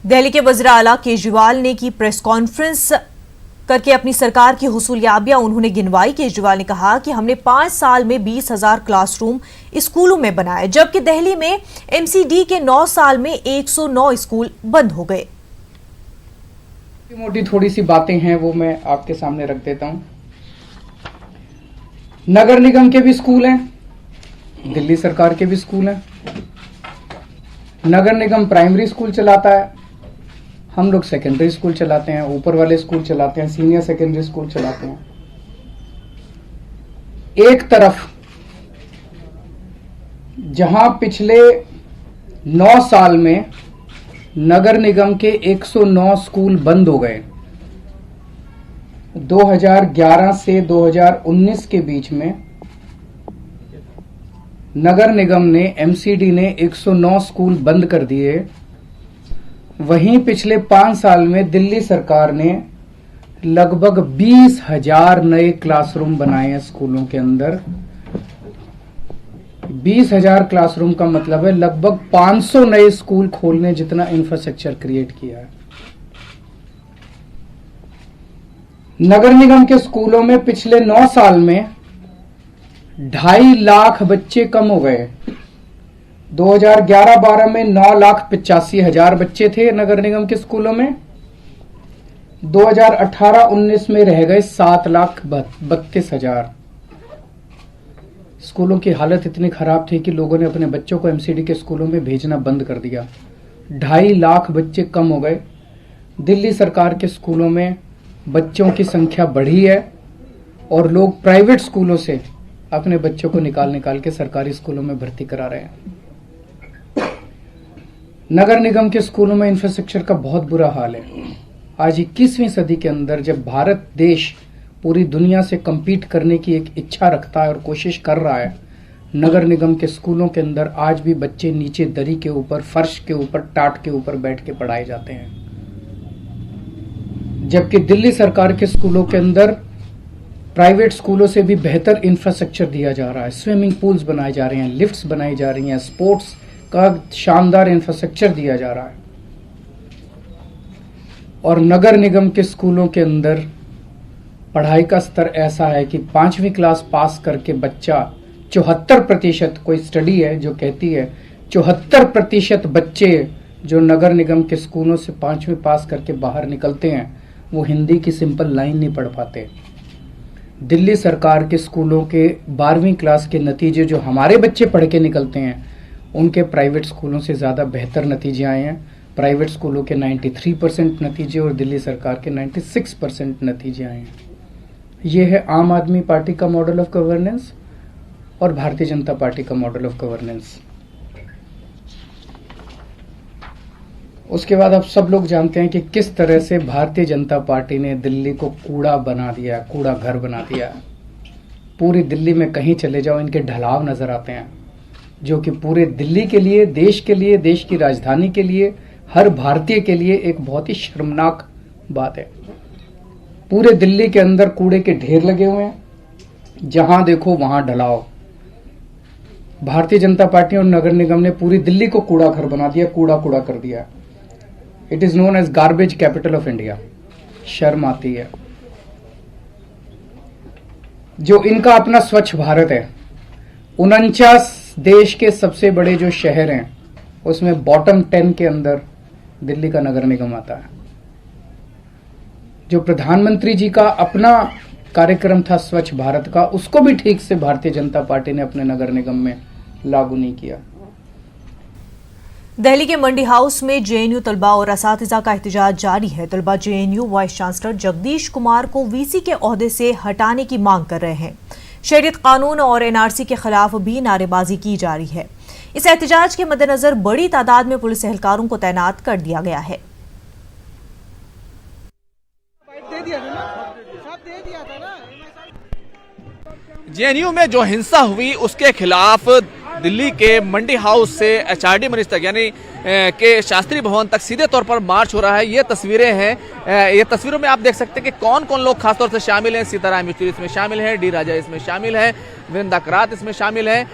दिल्ली के वज़ीर आला केजरीवाल ने की प्रेस कॉन्फ्रेंस करके अपनी सरकार की हुसूलियाबियां उन्होंने गिनवाई। केजरीवाल ने कहा कि हमने 5 साल में 20,000 क्लासरूम स्कूलों में बनाए, जबकि दिल्ली में एमसीडी के 9 साल में 109 स्कूल बंद हो गए। मोटी थोड़ी सी बातें हैं वो मैं आपके सामने रख देता हूं। नगर निगम के भी स्कूल हैं, दिल्ली सरकार के भी स्कूल हैं। नगर निगम प्राइमरी स्कूल चलाता है, हम लोग सेकेंडरी स्कूल चलाते हैं, ऊपर वाले स्कूल चलाते हैं, सीनियर सेकेंडरी स्कूल चलाते हैं। एक तरफ जहां पिछले 9 साल में नगर निगम के 109 स्कूल बंद हो गए, 2011 से 2019 के बीच में नगर निगम ने, एमसीडी ने 109 स्कूल बंद कर दिए। वहीं पिछले 5 साल में दिल्ली सरकार ने लगभग 20,000 नए क्लासरूम बनाए हैं स्कूलों के अंदर। 20,000 क्लासरूम का मतलब है लगभग 500 नए स्कूल खोलने जितना इंफ्रास्ट्रक्चर क्रिएट किया है। नगर निगम के स्कूलों में पिछले 9 साल में 2.5 लाख बच्चे कम हो गए। 2011-12 में 9,85,000 बच्चे थे नगर निगम के स्कूलों में। 2018-19 में रह गए 7,32,000। स्कूलों की हालत इतनी खराब थी कि लोगों ने अपने बच्चों को एमसीडी के स्कूलों में भेजना बंद कर दिया। 2.5 लाख बच्चे कम हो गए। दिल्ली सरकार के स्कूलों में बच्चों की संख्या बढ़ी है और लोग प्राइवेट स्कूलों से अपने बच्चों को निकाल के सरकारी स्कूलों में भर्ती करा रहे हैं। नगर निगम के स्कूलों में इंफ्रास्ट्रक्चर का बहुत बुरा हाल है। आज 21वीं सदी के अंदर जब भारत देश पूरी दुनिया से compete करने की एक इच्छा रखता है और कोशिश कर रहा है, नगर निगम के स्कूलों के अंदर आज भी बच्चे नीचे दरी के ऊपर, फर्श के ऊपर, टाट के ऊपर बैठ के पढ़ाए जाते हैं। जबकि दिल्ली सरकार के स्कूलों के अंदर प्राइवेट स्कूलों से भी बेहतर इंफ्रास्ट्रक्चर दिया जा रहा है। स्विमिंग पूल्स बनाए जा रहे हैं, लिफ्ट्स बनाई जा रही हैं, स्पोर्ट्स का शानदार इंफ्रास्ट्रक्चर दिया जा रहा है। और नगर निगम के स्कूलों के अंदर पढ़ाई का स्तर ऐसा है कि 5वीं क्लास पास करके बच्चा 74%, कोई स्टडी है जो कहती है 74% बच्चे जो नगर निगम के स्कूलों से 5वीं पास करके बाहर निकलते हैं वो हिंदी की सिंपल लाइन नहीं पढ़ पाते। दिल्ली सरकार के स्कूलों के 12वीं क्लास के नतीजे जो हमारे बच्चे पढ़ के निकलते हैं उनके प्राइवेट स्कूलों से ज़्यादा बेहतर नतीजे आए हैं। प्राइवेट स्कूलों के 93% नतीजे और दिल्ली सरकार के 96% नतीजे आए हैं। ये है आम आदमी पार्टी का मॉडल ऑफ गवर्नेंस और भारतीय जनता पार्टी का मॉडल ऑफ गवर्नेंस। उसके बाद आप सब लोग जानते हैं कि किस तरह से भारतीय जनता पार्टी ने दिल्ली को कूड़ा बना दिया, कूड़ा घर बना दिया। पूरी दिल्ली में कहीं चले जाओ इनके ढलाव नजर आते हैं, जो कि पूरे दिल्ली के लिए, देश की राजधानी के लिए, हर भारतीय के लिए एक बहुत ही शर्मनाक बात है। पूरे दिल्ली के अंदर कूड़े के ढेर लगे हुए हैं, जहां देखो वहां ढलाव। भारतीय जनता पार्टी और नगर निगम ने पूरी दिल्ली को कूड़ा घर बना दिया, कूड़ा कर दिया। It is known as garbage capital of India. शर्म आती है। जो इनका अपना स्वच्छ भारत है, 49 देश के सबसे बड़े जो शहर हैं उसमें बॉटम 10 के अंदर दिल्ली का नगर निगम आता है। जो प्रधानमंत्री जी का अपना कार्यक्रम था स्वच्छ भारत का, उसको भी ठीक से भारतीय जनता पार्टी ने अपने नगर निगम में लागू नहीं किया। दिल्ली के मंडी हाउस में जेएनयू तलबा और असातिज़ा का एहतजाज जारी है। तलबा JNU vice chancellor Jagdish Kumar को वीसी के ओहदे से हटाने की मांग कर रहे हैं। शहरियत कानून और एनआरसी के खिलाफ भी नारेबाजी की जा रही है। इस एहतजाज के मद्देनजर बड़ी तादाद में पुलिस एहलकारों को तैनात कर दिया गया है। जेएनयू में जो हिंसा हुई उसके खिलाफ दिल्ली के मंडी हाउस से एचआरडी मनीष तक यानी के शास्त्री भवन तक सीधे तौर पर मार्च हो रहा है। ये तस्वीरें हैं। ये तस्वीरों में आप देख सकते हैं कि कौन कौन लोग खासतौर से शामिल हैं। सीताराम येचुरी इसमें शामिल है, डी राजा इसमें शामिल है वृंदा करात इसमें शामिल है,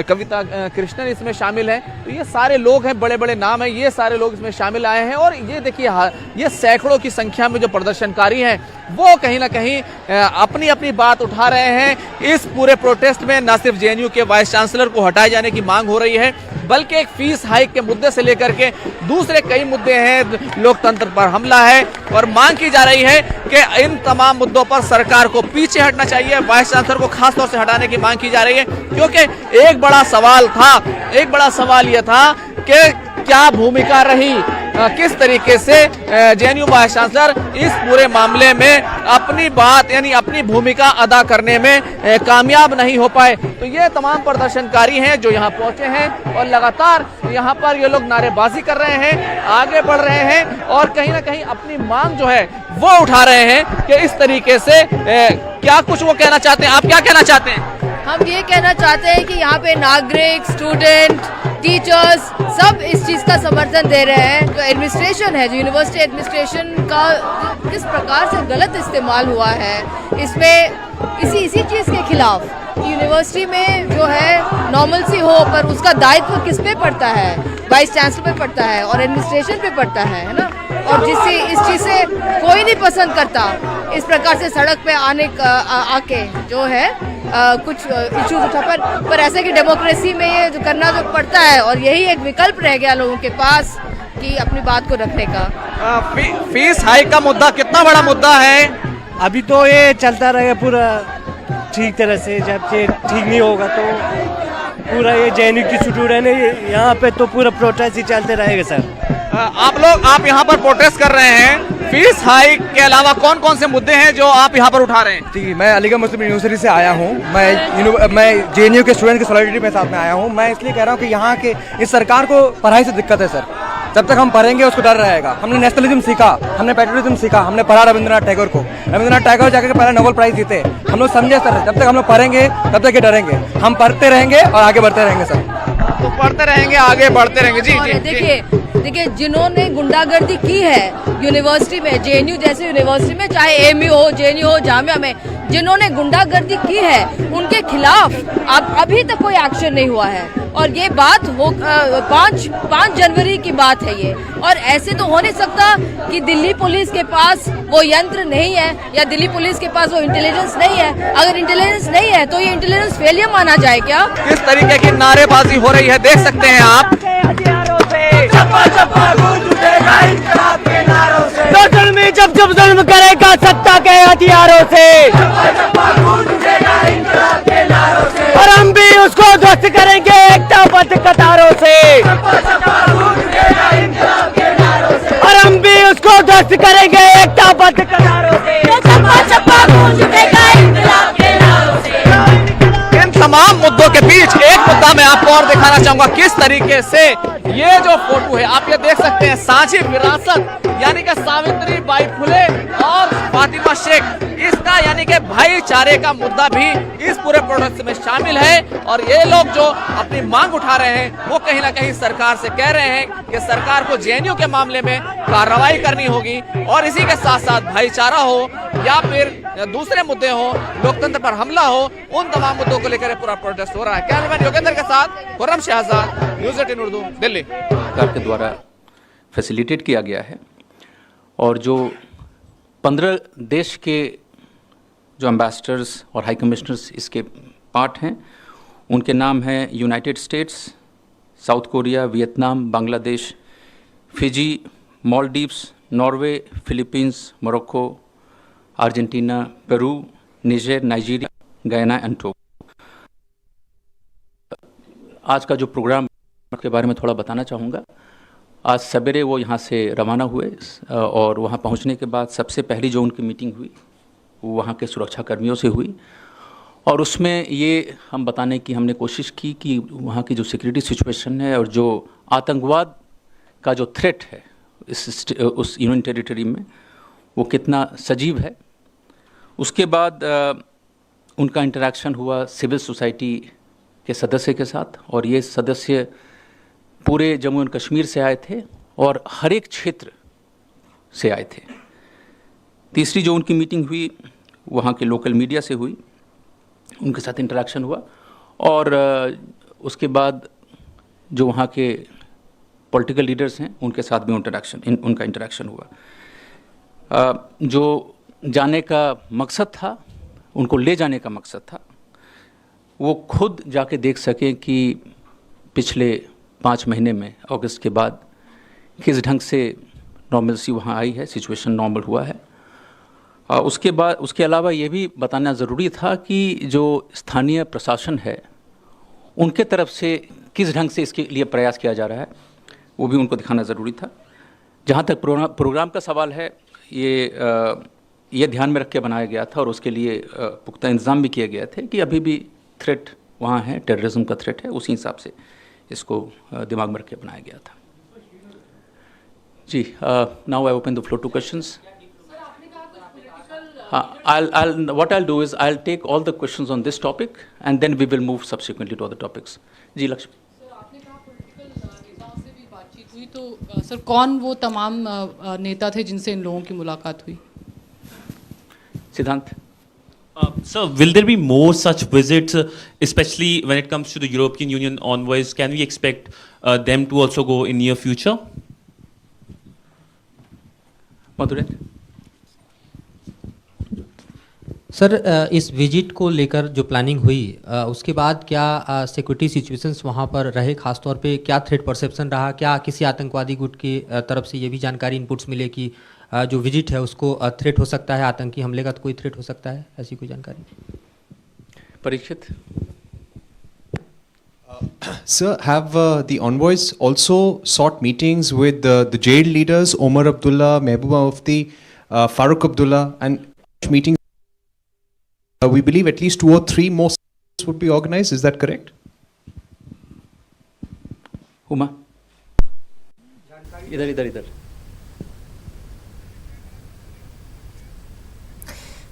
कविता कृष्णन इसमें शामिल है। तो ये सारे लोग हैं, बड़े बड़े नाम हैं, ये सारे लोग इसमें शामिल आए हैं। और ये देखिए ये सैकड़ों की संख्या में जो प्रदर्शनकारी हैं वो कहीं ना कहीं अपनी अपनी बात उठा रहे हैं। इस पूरे प्रोटेस्ट में न सिर्फ जेएनयू के वाइस चांसलर को हटाए जाने की मांग हो रही है, बल्कि एक फीस हाइक के मुद्दे से लेकर के दूसरे कई मुद्दे हैं। लोकतंत्र पर हमला है और मांग की जा रही है कि इन तमाम मुद्दों पर सरकार को पीछे हटना चाहिए। वाइस चांसलर को खास तौर से हटाने की मांग की जा रही है, क्योंकि एक बड़ा सवाल यह था कि क्या भूमिका रही, किस तरीके से जेएनयू वाइस चांसलर इस पूरे मामले में अपनी बात यानी अपनी भूमिका अदा करने में कामयाब नहीं हो पाए। तो ये तमाम प्रदर्शनकारी हैं जो यहाँ पहुंचे हैं और लगातार यहाँ पर ये लोग नारेबाजी कर रहे हैं, आगे बढ़ रहे हैं और कहीं ना कहीं अपनी मांग जो है वो उठा रहे हैं कि इस तरीके से क्या कुछ वो कहना चाहते हैं। आप क्या कहना चाहते हैं? हम ये कहना चाहते हैं कि यहाँ पे नागरिक, स्टूडेंट, टीचर्स सब इस चीज़ का समर्थन दे रहे हैं। जो एडमिनिस्ट्रेशन है, जो यूनिवर्सिटी एडमिनिस्ट्रेशन का किस प्रकार से गलत इस्तेमाल हुआ है, इसमें इसी चीज़ के खिलाफ यूनिवर्सिटी में जो है नॉर्मल सी हो, पर उसका दायित्व किस पे पड़ता है? वाइस चांसलर पे पड़ता है और एडमिनिस्ट्रेशन पे पड़ता है ना। और जिससे इस चीज़ से कोई नहीं पसंद करता इस प्रकार से सड़क पे आके जो है कुछ इश्यूज उठा पर ऐसे कि डेमोक्रेसी में ये जो करना जो पड़ता है और यही एक विकल्प रह गया लोगों के पास कि अपनी बात को रखने का। फीस हाइक का मुद्दा कितना बड़ा मुद्दा है? अभी तो ये चलता रहेगा पूरा ठीक तरह से, जब ये ठीक नहीं होगा तो पूरा ये जेएनयू की स्टूडेंट है यहाँ पे तो पूरा प्रोटेस्ट ही चलते रहेगा सर। आप यहाँ पर प्रोटेस्ट कर रहे हैं, फीस हाइक के अलावा कौन कौन से मुद्दे हैं जो आप यहाँ पर उठा रहे हैं? जी, मैं अलीगढ़ मुस्लिम यूनिवर्सिटी से आया हूँ। मैं जेएनयू के स्टूडेंट की सॉलिडरिटी में साथ में आया हूँ। मैं इसलिए कह रहा हूँ कि यहाँ के इस सरकार को पढ़ाई से दिक्कत है सर। जब तक हम पढ़ेंगे उसको डर रहेगा। हमने नेशनलिज्म सीखा, हमने पैट्रियटिज्म सीखा, हमने पढ़ा रविंद्रनाथ टैगोर को। रविंद्रनाथ टैगोर जाकर पहला नोबेल प्राइज जीते। हम लोग समझे सर, जब तक हम लोग पढ़ेंगे तब तक ये डरेंगे। हम पढ़ते रहेंगे और आगे बढ़ते रहेंगे सर। तो पढ़ते रहेंगे, आगे बढ़ते रहेंगे। जी देखिए जिन्होंने गुंडागर्दी की है यूनिवर्सिटी में, जेएनयू जैसे यूनिवर्सिटी में, चाहे एएमयू हो, जेएनयू हो, जामिया में, जिन्होंने गुंडागर्दी की है उनके खिलाफ अब अभी तक कोई एक्शन नहीं हुआ है। और ये बात हो 5 जनवरी की बात है ये। और ऐसे तो हो नहीं सकता कि दिल्ली पुलिस के पास वो यंत्र नहीं है या दिल्ली पुलिस के पास वो इंटेलिजेंस नहीं है। अगर इंटेलिजेंस नहीं है तो ये इंटेलिजेंस फेलियर माना जाए क्या? किस तरीके की नारेबाजी हो रही है देख सकते हैं आप। जब जुल्म करेगा सत्ता के हथियारों से, और हम भी उसको ध्वस्त करेंगे एकताबद्ध कतारों से, और हम भी उसको ध्वस्त करेंगे एकताबद्ध कतारों से। इन तमाम मुद्दों के बीच एक मुद्दा मैं आपको और दिखाना चाहूंगा किस तरीके से ये जो फोटो है आप ये देख सकते हैं। साझी विरासत यानी कि सावित्री बाई फुले और फातिमा शेख, इसका यानी कि भाईचारे का मुद्दा भी इस पूरे प्रोटेस्ट में शामिल है। और ये लोग जो अपनी मांग उठा रहे हैं वो कहीं ना कहीं सरकार से कह रहे हैं कि सरकार को जेएनयू के मामले में कार्रवाई करनी होगी और इसी के साथ साथ भाईचारा हो या फिर दूसरे मुद्दे हो, लोकतंत्र पर हमला हो, उन तमाम मुद्दों को लेकर पूरा प्रोटेस्ट हो रहा है। कैमरामैन योगेंद्र के साथ खुर्रम शहजाद, न्यूज़ 18 उर्दू, दिल्ली। सरकार के द्वारा फैसिलिटेट किया गया है और जो 15 देश के जो एम्बेसडर्स और हाई कमिश्नर्स इसके पार्ट हैं उनके नाम हैं United states, south Korea, Vietnam, Bangladesh, Fiji, Maldives, Norway, Philippines, Morocco, Argentina, Peru, निजर, नाइजीरिया, गयाना एंड टोगो। आज का जो प्रोग्राम के बारे में थोड़ा बताना चाहूँगा। आज सवेरे वो यहाँ से रवाना हुए और वहाँ पहुँचने के बाद सबसे पहली जो उनकी मीटिंग हुई वो वहाँ के सुरक्षा कर्मियों से हुई और उसमें ये हम बताने की हमने कोशिश की कि वहाँ की जो सिक्योरिटी सिचुएशन है और जो आतंकवाद का जो थ्रेट है उस यूनियन टेरिटरी में वो कितना सजीव है। उसके बाद उनका इंटरेक्शन हुआ सिविल सोसाइटी के सदस्य के साथ और ये सदस्य पूरे जम्मू एंड कश्मीर से आए थे और हर एक क्षेत्र से आए थे। तीसरी जो उनकी मीटिंग हुई वहाँ के लोकल मीडिया से हुई उनके साथ इंटरेक्शन हुआ और उसके बाद जो वहाँ के पॉलिटिकल लीडर्स हैं उनके साथ भी उनका इंटरेक्शन हुआ। जो जाने का मकसद था, उनको ले जाने का मकसद था, वो खुद जाके देख सकें कि पिछले 5 महीने में अगस्त के बाद किस ढंग से नॉर्मलसी वहाँ आई है, सिचुएशन नॉर्मल हुआ है। उसके अलावा ये भी बताना ज़रूरी था कि जो स्थानीय प्रशासन है उनके तरफ से किस ढंग से इसके लिए प्रयास किया जा रहा है, वो भी उनको दिखाना ज़रूरी था। जहाँ तक प्रोग्राम का सवाल है, ये ध्यान में रख के बनाया गया था और उसके लिए पुख्ता इंतज़ाम भी किए गए थे कि अभी भी थ्रेट वहाँ है, टेररिज्म का थ्रेट है, उसी हिसाब से इसको दिमाग में रख के बनाया गया था। जी, now I open the floor to questions. What I'll do is I'll take all the questions on this topic and then we will move subsequently to other topics. जी लक्ष्मी। सर, आपने कहा पॉलिटिकल नेताओं से भी बातचीत हुई, तो सर कौन वो तमाम नेता थे जिनसे इन लोगों की मुलाकात हुई? सिद्धांत। Sir, will there be more such visits, especially when it comes to the European Union envoys? Can we expect them to also go in near future? मधुरे। सर, इस विजिट को लेकर जो प्लानिंग हुई, उसके बाद क्या सिक्योरिटी सिचुएशंस वहाँ पर रहे, खासतौर पे क्या थ्रेट परसेप्शन रहा, क्या किसी आतंकवादी गुट की तरफ से ये भी जानकारी इनपुट्स मिले कि जो विजिट है उसको थ्रेट हो सकता है, आतंकी हमले का तो कोई थ्रेट हो सकता है, ऐसी कोई जानकारी? Parikshit. Sir, have the envoys also sought meetings with the jailed leaders, Omar Abdullah, Mehbooba Mufti, Farooq Abdullah, and meetings? We believe at least 2 or 3 more would be organized. Is that correct? Uma, इधर।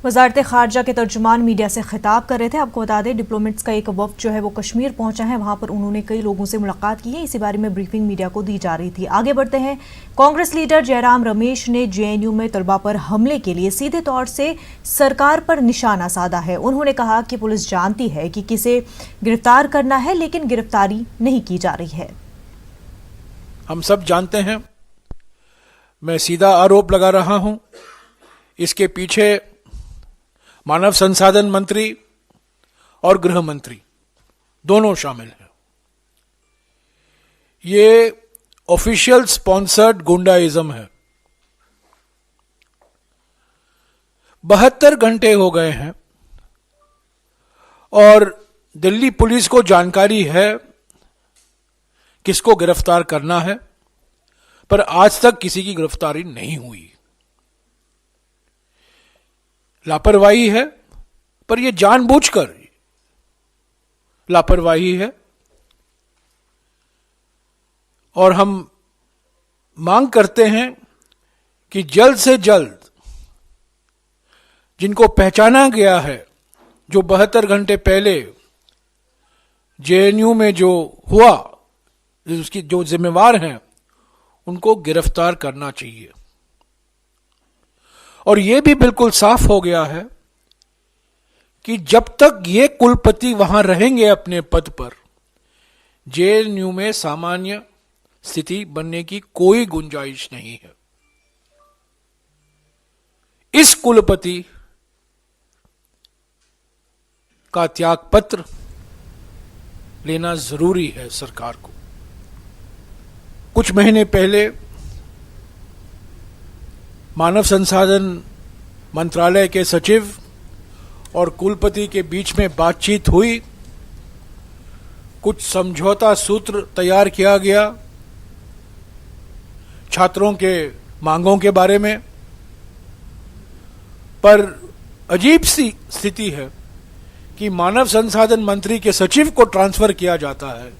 वजारत खारजा के तर्जुमान media से खिताब कर रहे थे। आपको बता दें, डिप्लोमेट्स का एक वफ्द जो है वो कश्मीर पहुंचा है, वहां पर उन्होंने कई लोगों से मुलाकात की है। इसी बारे में ब्रीफिंग मीडिया को दी जा रही थी। आगे बढ़ते हैं। कांग्रेस लीडर जयराम रमेश ने जेएनयू में तलबा पर हमले के लिए सीधे तौर से सरकार पर निशाना साधा है। उन्होंने कहा कि पुलिस जानती है कि किसे गिरफ्तार करना है, लेकिन गिरफ्तारी नहीं की जा रही है। हम सब जानते हैं, मैं सीधा आरोप लगा रहा हूं, इसके पीछे मानव संसाधन मंत्री और गृह मंत्री दोनों शामिल हैं। ये ऑफिशियल स्पॉन्सर्ड गुंडाइज्म है। 72 घंटे हो गए हैं और दिल्ली पुलिस को जानकारी है किसको गिरफ्तार करना है, पर आज तक किसी की गिरफ्तारी नहीं हुई। लापरवाही है, पर यह जानबूझकर लापरवाही है। और हम मांग करते हैं कि जल्द से जल्द जिनको पहचाना गया है, जो 72 घंटे पहले जेएनयू में जो हुआ, उसकी जो जिम्मेवार हैं, उनको गिरफ्तार करना चाहिए। और यह भी बिल्कुल साफ हो गया है कि जब तक ये कुलपति वहां रहेंगे अपने पद पर, जेएनयू में सामान्य स्थिति बनने की कोई गुंजाइश नहीं है। इस कुलपति का त्यागपत्र लेना जरूरी है सरकार को। कुछ महीने पहले मानव संसाधन मंत्रालय के सचिव और कुलपति के बीच में बातचीत हुई, कुछ समझौता सूत्र तैयार किया गया छात्रों के मांगों के बारे में। पर अजीब सी स्थिति है कि मानव संसाधन मंत्री के सचिव को ट्रांसफर किया जाता है,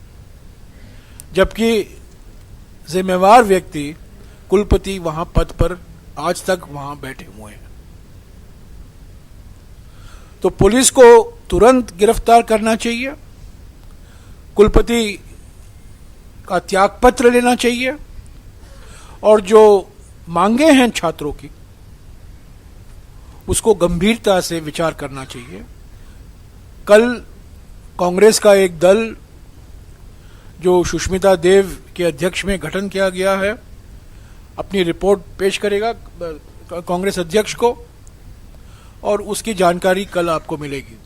जबकि जिम्मेवार व्यक्ति कुलपति वहां पद पर आज तक वहां बैठे हुए हैं। तो पुलिस को तुरंत गिरफ्तार करना चाहिए, कुलपति का त्यागपत्र लेना चाहिए और जो मांगे हैं छात्रों की, उसको गंभीरता से विचार करना चाहिए। कल कांग्रेस का एक दल जो सुष्मिता देव के अध्यक्ष में गठन किया गया है अपनी रिपोर्ट पेश करेगा कांग्रेस अध्यक्ष को, और उसकी जानकारी कल आपको मिलेगी।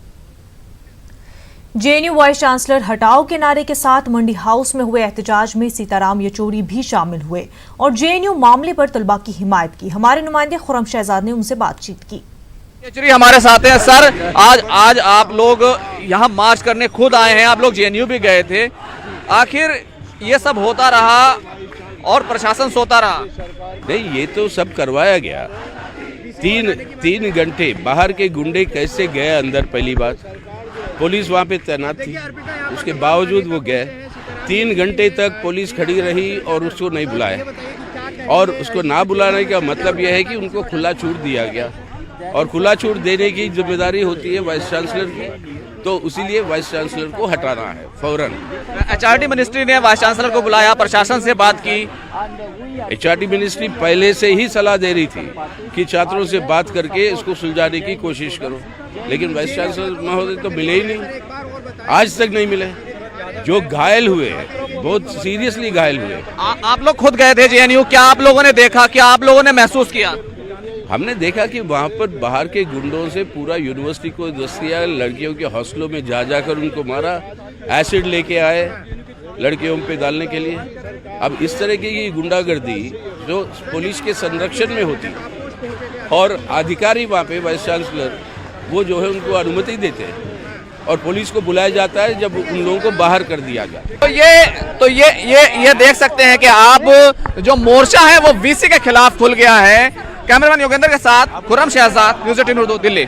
जेएनयू वाइस चांसलर हटाओ के नारे के साथ मंडी हाउस में हुए एहतजाज में सीताराम येचुरी भी शामिल हुए और जेएनयू मामले पर तलबा की हिमायत की। हमारे नुमाइंदे खुर्रम शहजाद ने उनसे बातचीत की। येचुरी हमारे साथ हैं। सर, आज आप लोग यहाँ मार्च करने खुद आए हैं, आप लोग जेएनयू भी गए थे, आखिर ये सब होता रहा और प्रशासन सोता रहा? नहीं, ये तो सब करवाया गया। तीन घंटे बाहर के गुंडे कैसे गए अंदर, पहली बात पुलिस वहाँ पे तैनात थी, उसके बावजूद वो गए। 3 घंटे तक पुलिस खड़ी रही और उसको नहीं बुलाया, और उसको ना बुलाने का मतलब यह है कि उनको खुला छूट दिया गया, और खुला छूट देने की जिम्मेदारी होती है वाइस चांसलर की, तो इसीलिए वाइस चांसलर को हटाना है फौरन। एचआरडी मिनिस्ट्री ने वाइस चांसलर को बुलाया, प्रशासन से बात की। एचआरडी मिनिस्ट्री पहले से ही सलाह दे रही थी कि छात्रों से बात करके इसको सुलझाने की कोशिश करो, लेकिन वाइस चांसलर महोदय तो मिले ही नहीं, आज तक नहीं मिले। जो घायल हुए बहुत सीरियसली घायल हुए। आप लोग खुद गए थे जेएनयू, क्या आप लोगों ने देखा, क्या आप लोगों ने महसूस किया? हमने देखा कि वहाँ पर बाहर के गुंडों से पूरा यूनिवर्सिटी को दस्त किया, लड़कियों के हौसलों में जाकर उनको मारा, एसिड लेके आए लड़कियों पे डालने के लिए। अब इस तरह की गुंडागर्दी जो पुलिस के संरक्षण में होती है, और अधिकारी वहाँ पे वाइस चांसलर वो जो है उनको अनुमति देते हैं, और पुलिस को बुलाया जाता है जब उन लोगों को बाहर कर दिया जाता है। तो ये देख सकते हैं कि आप जो मोर्चा है वो वीसी के खिलाफ खुल गया है। कैमरामैन योगेंद्र के साथ Khurram Shahzad, news 18 Urdu, Delhi.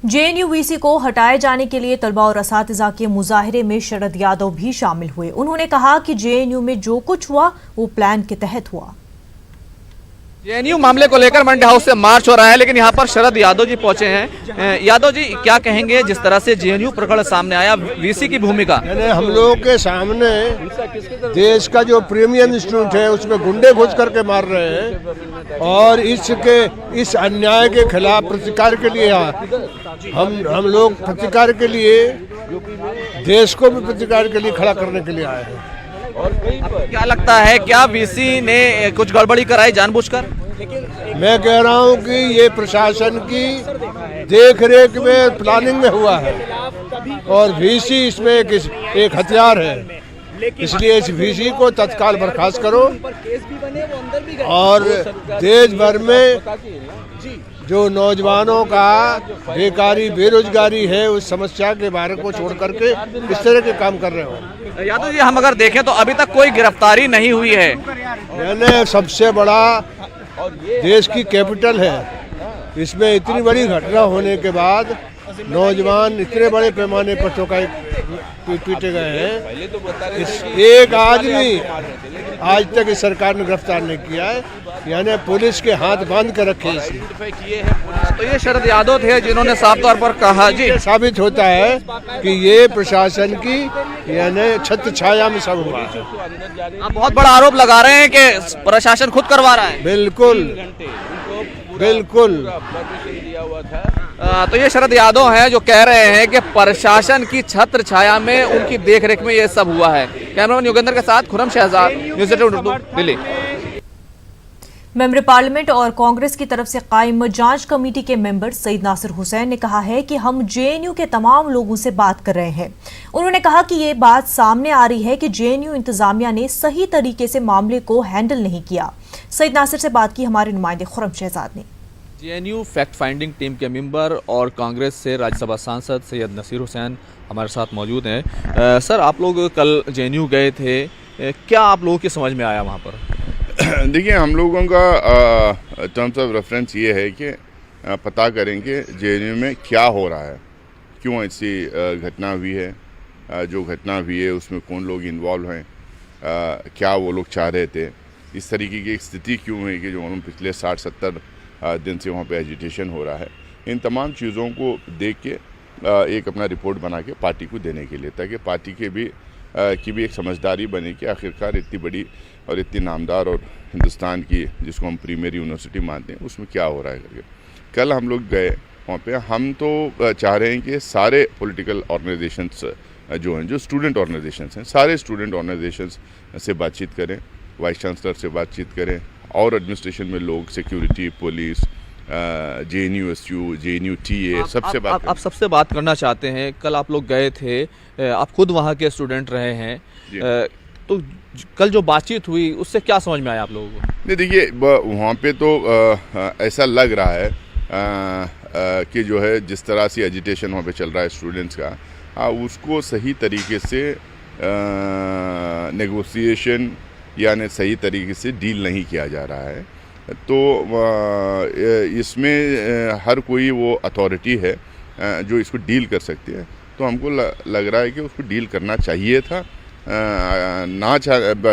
JNU VC को हटाए जाने के लिए तलबा और असातिज़ा के मुजाहरे में शरद यादव भी शामिल हुए। उन्होंने कहा कि जेएनयू में जो कुछ हुआ वो प्लान के तहत हुआ। जेएनयू मामले को लेकर मंडी हाउस से मार्च हो रहा है, लेकिन यहाँ पर शरद यादव जी पहुंचे हैं। यादव जी, क्या कहेंगे जिस तरह से जेएनयू प्रकरण सामने आया, वीसी की भूमिका? हम लोगों के सामने देश का जो प्रीमियम इंस्टीट्यूट है उसमें गुंडे घुस करके मार रहे हैं, और इस अन्याय के खिलाफ प्रतिकार के लिए हम लोग प्रतिकार के लिए, देश को भी प्रतिकार के लिए खड़ा करने के लिए आए हैं। क्या लगता है, क्या वीसी ने कुछ गड़बड़ी कराई जानबूझकर? मैं कह रहा हूं कि ये प्रशासन की देखरेख में, प्लानिंग में हुआ है, और वीसी इसमें एक हथियार है। इसलिए इस वीसी को तत्काल बर्खास्त करो, और देश भर में जो नौजवानों का बेकारी, बेरोजगारी है, उस समस्या के बारे को छोड़ करके इस तरह के काम कर रहे हो। यादव जी, हम अगर देखें तो अभी तक कोई गिरफ्तारी नहीं हुई है। मैंने सबसे बड़ा देश की कैपिटल है, इसमें इतनी बड़ी घटना होने के बाद नौजवान इतने बड़े पैमाने पर चौंकाए पीटे गए हैं। एक आदमी आज तक इस सरकार ने गिरफ्तार नहीं किया है, यानी पुलिस के हाथ बांध कर रखे हैं। तो ये शरद यादव थे जिन्होंने साफ तौर पर कहा, जी साबित होता है कि ये प्रशासन की यानी छत्र छाया में सब हुआ है। आप बहुत बड़ा आरोप लगा रहे हैं कि प्रशासन खुद करवा रहा है। बिल्कुल बिल्कुल। तो ये शरद यादव हैं जो कह रहे हैं कि प्रशासन की छत्र छाया में, उनकी देखरेख में ये सब हुआ है। कैमरामैन योगेंद्र के साथ Khurram Shahzad, news 18 Urdu, Delhi. Member parliament और कांग्रेस की तरफ से कायम जांच कमेटी के मेंबर सईद नासिर हुसैन ने कहा है कि हम जेएनयू के तमाम लोगों से बात कर रहे हैं। उन्होंने कहा कि ये बात सामने आ रही है कि जेएनयू इंतजामिया ने सही तरीके से मामले को हैंडल नहीं किया। सईद नासिर से बात की हमारे नुमाइंदे खुर्रम शहजाद ने। जेएनयू फैक्ट फाइंडिंग टीम के मेंबर और कांग्रेस से राज्यसभा सांसद सैयद नसीर हुसैन हमारे साथ मौजूद हैं। सर, आप लोग कल जेएनयू गए थे, क्या आप लोगों की समझ में आया वहाँ पर? देखिए, हम लोगों का टर्म्स ऑफ रेफरेंस ये है कि पता करें कि जेएनयू में क्या हो रहा है, क्यों ऐसी घटना हुई है, जो घटना हुई है उसमें कौन लोग इन्वॉल्व हैं, क्या वो लोग चाह रहे थे, इस तरीके की स्थिति क्यों है कि जो पिछले 60-70 दिन से वहाँ पे एजिटेशन हो रहा है। इन तमाम चीज़ों को देख के एक अपना रिपोर्ट बना के पार्टी को देने के लिए, ताकि पार्टी के की भी एक समझदारी बने कि आखिरकार इतनी बड़ी और इतनी नामदार और हिंदुस्तान की जिसको हम प्रीमियर यूनिवर्सिटी मानते हैं उसमें क्या हो रहा है करके। कल हम लोग गए वहाँ पे हम तो चाह रहे हैं कि सारे पॉलिटिकल ऑर्गेनाइजेशंस जो हैं, जो स्टूडेंट ऑर्गेनाइजेशंस हैं, सारे स्टूडेंट ऑर्गेनाइजेशंस से बातचीत करें, वाइस चांसलर से बातचीत करें और एडमिनिस्ट्रेशन में लोग, security, police, JNU SU, JNU TA सबसे बात आप सबसे बात करना चाहते हैं। कल आप लोग गए थे, आप खुद वहाँ के स्टूडेंट रहे हैं, तो कल जो बातचीत हुई उससे क्या समझ में आया आप लोगों को? नहीं, देखिए वहाँ पे तो ऐसा लग रहा है कि जो है जिस तरह से एजिटेशन वहाँ पे चल रहा है स्टूडेंट्स का, उसको सही तरीके से नेगोशिएशन यानी सही तरीके से डील नहीं किया जा रहा है। तो इसमें हर कोई वो अथॉरिटी है जो इसको डील कर सकती है, तो हमको लग रहा है कि उसको डील करना चाहिए था,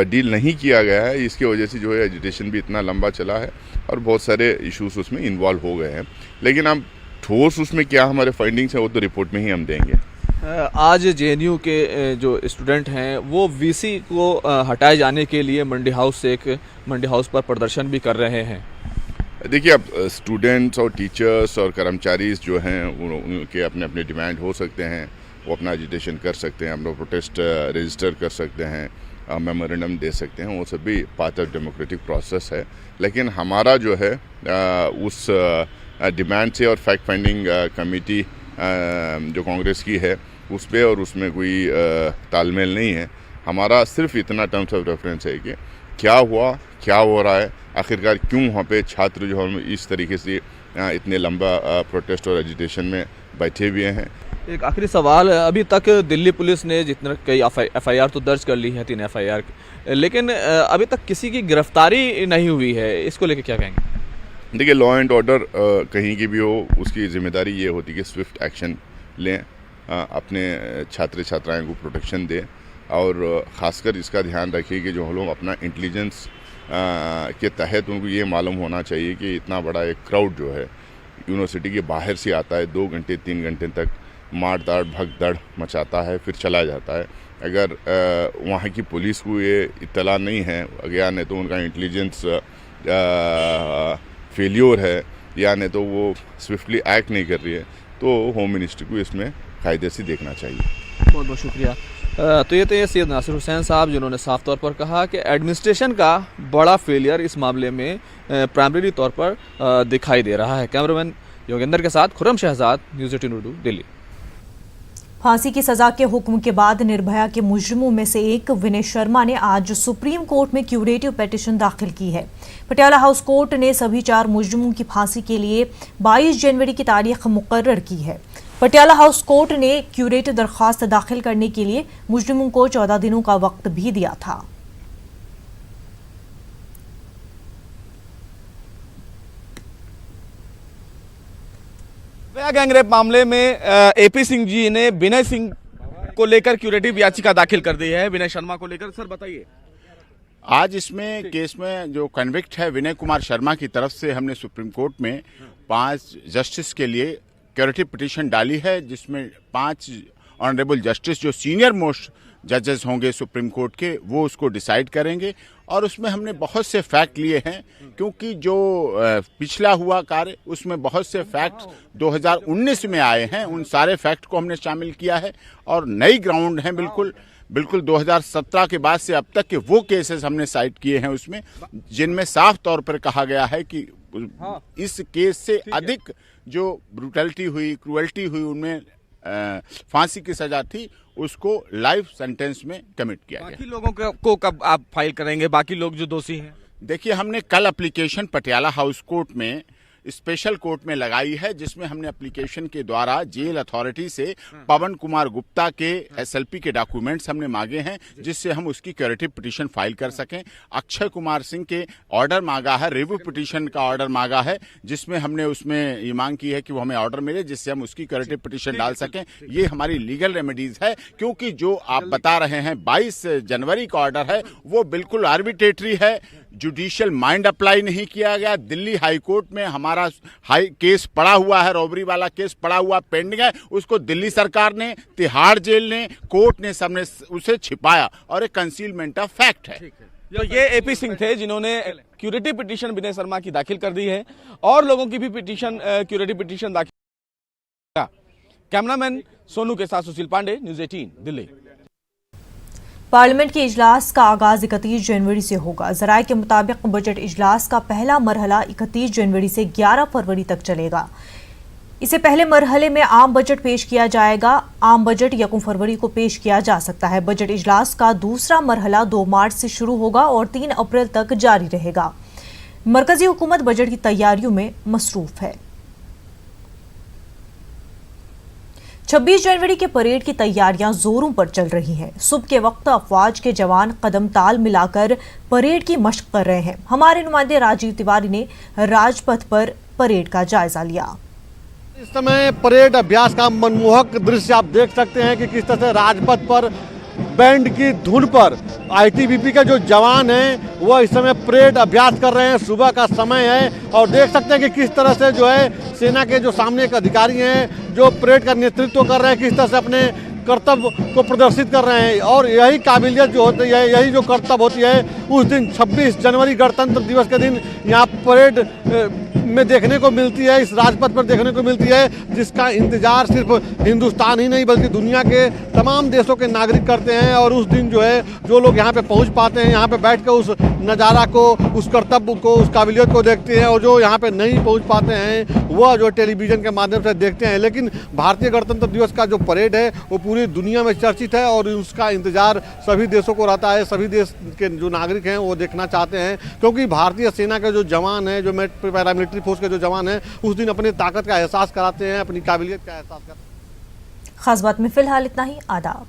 डील नहीं किया गया है। इसकी वजह से जो है एजुटेशन भी इतना लंबा चला है और बहुत सारे इश्यूज उसमें इन्वॉल्व हो गए हैं। लेकिन अब ठोस उसमें क्या हमारे फाइंडिंग्स हैं वो तो रिपोर्ट में ही हम देंगे। आज JNU के जो स्टूडेंट हैं वो VC को हटाए जाने के लिए मंडी हाउस पर प्रदर्शन भी कर रहे हैं। देखिए, अब स्टूडेंट्स और टीचर्स और कर्मचारीज जो हैं उनके अपने अपने डिमांड हो सकते हैं, वो अपना एजिटेशन कर सकते हैं, हम लोग प्रोटेस्ट रजिस्टर कर सकते हैं, मेमोरेंडम दे सकते हैं, वो सब भी पार्ट ऑफ डेमोक्रेटिक प्रोसेस है। लेकिन हमारा जो है उस डिमांड से और फैक्ट फाइंडिंग कमेटी जो कांग्रेस की है उस पर और उसमें कोई तालमेल नहीं है। हमारा सिर्फ इतना टर्म्स ऑफ रेफरेंस है कि क्या हुआ, क्या हो रहा है, आखिरकार क्यों वहाँ पे छात्र जो हम इस तरीके से इतने लंबा प्रोटेस्ट और एजिटेशन में बैठे हुए हैं। एक आखिरी सवाल, अभी तक दिल्ली पुलिस ने जितना कई FIR तो दर्ज कर ली है, 3 FIR, लेकिन अभी तक किसी की गिरफ्तारी नहीं हुई है, इसको लेकर क्या कहेंगे? देखिए, लॉ एंड ऑर्डर कहीं की भी हो, उसकी जिम्मेदारी ये होती है कि स्विफ्ट एक्शन लें, अपने छात्र छात्राएं को प्रोटेक्शन दें और ख़ासकर इसका ध्यान रखिए कि जो लोग अपना इंटेलिजेंस के तहत उनको ये मालूम होना चाहिए कि इतना बड़ा एक क्राउड जो है यूनिवर्सिटी के बाहर से आता है, 2 घंटे 3 घंटे तक मार दाड़ भगदड़ मचाता है, फिर चला जाता है। अगर वहाँ की पुलिस को ये इत्तला नहीं है, अज्ञान है, तो उनका इंटेलिजेंस फेल्योर है या नहीं तो वो स्विफ्टली एक्ट नहीं कर रही है, तो होम मिनिस्ट्री को इसमें कायदे से देखना चाहिए। बहुत बहुत शुक्रिया। तो ये सैयद नासिर हुसैन साहब जिन्होंने साफ तौर पर कहा कि एडमिनिस्ट्रेशन का बड़ा फेलियर इस मामले में प्राइमरी तौर पर दिखाई दे रहा है। कैमरामैन योगेंद्र के साथ खुर्रम शहजाद, न्यूज़ 18 उर्दू, दिल्ली। फांसी की सजा के हुक्म के बाद निर्भया के मुजरिमों में से एक विनय शर्मा ने आज सुप्रीम कोर्ट में क्यूरेटिव पिटीशन दाखिल की है। पटियाला हाउस कोर्ट ने सभी 4 मुजरिमों की फांसी के लिए 22 जनवरी की तारीख मुकर्रर की है। पटियाला हाउस कोर्ट ने क्यूरेटिव दरख्वास्त दाखिल करने के लिए मुजरिमों को 14 दिनों का वक्त भी दिया था। गैंगरेप मामले में AP सिंह जी ने विनय सिंह को लेकर क्यूरेटिव याचिका दाखिल कर दी है, विनय शर्मा को लेकर। सर बताइए। आज इसमें केस में जो कन्विक्ट है विनय कुमार शर्मा की तरफ से हमने सुप्रीम कोर्ट में 5 जस्टिस के लिए क्यूरेटिव पिटीशन डाली है, जिसमें 5 ऑनरेबल जस्टिस जो सीनियर मोस्ट जजेस होंगे सुप्रीम कोर्ट के, वो उसको डिसाइड करेंगे। और उसमें हमने बहुत से फैक्ट लिए हैं, क्योंकि जो पिछला हुआ कार्य उसमें बहुत से फैक्ट 2019 में आए हैं, उन सारे फैक्ट को हमने शामिल किया है। और नई ग्राउंड है बिल्कुल 2017 के बाद से अब तक के वो केसेस हमने साइट किए हैं उसमें, जिनमें साफ तौर पर कहा गया है कि इस केस से अधिक जो ब्रूटलिटी हुई, क्रूअल्टी हुई, उनमें फांसी की सजा थी, उसको लाइफ सेंटेंस में कमिट किया गया। बाकी लोगों को कब आप फाइल करेंगे, बाकी लोग जो दोषी हैं? देखिए, हमने कल एप्लीकेशन पटियाला हाउस कोर्ट में स्पेशल कोर्ट में लगाई है, जिसमें हमने एप्लीकेशन के द्वारा जेल अथॉरिटी से पवन कुमार गुप्ता के SLP के डॉक्यूमेंट्स हमने मांगे हैं, जिससे हम उसकी क्यूरेटिव पिटीशन फाइल कर सकें। अक्षय कुमार सिंह के ऑर्डर मांगा है, रिव्यू पिटीशन का ऑर्डर मांगा है, जिसमें हमने उसमें ये मांग की है कि वो हमें ऑर्डर मिले, जिससे हम उसकी क्यूरेटिव पिटीशन डाल सकें। ये हमारी लीगल रेमेडीज है, क्योंकि जो आप बता रहे हैं 22 जनवरी का ऑर्डर है, वो बिल्कुल आर्बिट्रेटरी है, जुडिशियल माइंड अप्लाई नहीं किया गया। दिल्ली हाई कोर्ट में हमारा हाई केस पड़ा हुआ है, रॉबरी वाला केस पड़ा हुआ पेंडिंग है, उसको दिल्ली सरकार ने, तिहाड़ जेल ने, कोर्ट ने सबने उसे छिपाया और एक कंसीलमेंट ऑफ फैक्ट है। तो ये AP सिंह थे जिन्होंने क्यूरेटिव पिटीशन विनय शर्मा की दाखिल कर दी है, और लोगों की भी पिटीशन क्यूरेटिव पिटीशन दाखिल कैमरामैन सोनू के साथ सुशील पांडे, न्यूज़ 18 दिल्ली। पार्लियामेंट के इजलास का आगाज 31 जनवरी से होगा। जराये के मुताबिक बजट इजलास का पहला मरहला 31 जनवरी से 11 फरवरी तक चलेगा। इसे पहले मरहले में आम बजट पेश किया जाएगा। आम बजट 1 फरवरी को पेश किया जा सकता है। बजट इजलास का दूसरा मरहला 2 मार्च से शुरू होगा और 3 अप्रैल तक जारी रहेगा। मरकजी हुकूमत बजट की तैयारियों में मसरूफ है। 26 जनवरी के परेड की तैयारियां जोरों पर चल रही हैं। सुबह के वक्त अफवाज के जवान कदम ताल मिलाकर परेड की मशक कर रहे हैं। हमारे नुमाइंदे राजीव तिवारी ने राजपथ पर परेड का जायजा लिया। इस समय परेड अभ्यास का मनमोहक दृश्य आप देख सकते हैं कि किस तरह से राजपथ पर बैंड की धुन पर आईटीबीपी के जो जवान हैं वो इस समय परेड अभ्यास कर रहे हैं। सुबह का समय है और देख सकते हैं कि किस तरह से जो है सेना के जो सामने एक अधिकारी हैं जो परेड का नेतृत्व कर रहे हैं, किस तरह से अपने कर्तव्य को प्रदर्शित कर रहे हैं। और यही काबिलियत जो होती है, यही जो कर्तव्य होती है उस दिन 26 जनवरी गणतंत्र दिवस के दिन यहाँ परेड में देखने को मिलती है, इस राजपथ पर देखने को मिलती है, जिसका इंतजार सिर्फ हिंदुस्तान ही नहीं बल्कि दुनिया के तमाम देशों के नागरिक करते हैं। और उस दिन जो है जो लोग यहाँ पे पहुँच पाते हैं, यहाँ पे बैठ कर उस नज़ारा को, उस कर्तव्य को, उस काबिलियत को देखते हैं, और जो यहाँ पे नहीं पहुँच पाते हैं वह जो टेलीविज़न के माध्यम से देखते हैं। लेकिन भारतीय गणतंत्र दिवस का जो परेड है वो पूरी दुनिया में चर्चित है और उसका इंतजार सभी देशों को रहता है। सभी देश के जो नागरिक हैं वो देखना चाहते हैं, क्योंकि भारतीय सेना के जो जवान हैं, जो पैरामिलिट्री फोर्स के जो जवान हैं, उस दिन अपनी ताकत का एहसास कराते हैं, अपनी काबिलियत का एहसास कराते हैं। खास बात में फिलहाल इतना ही। आदाब।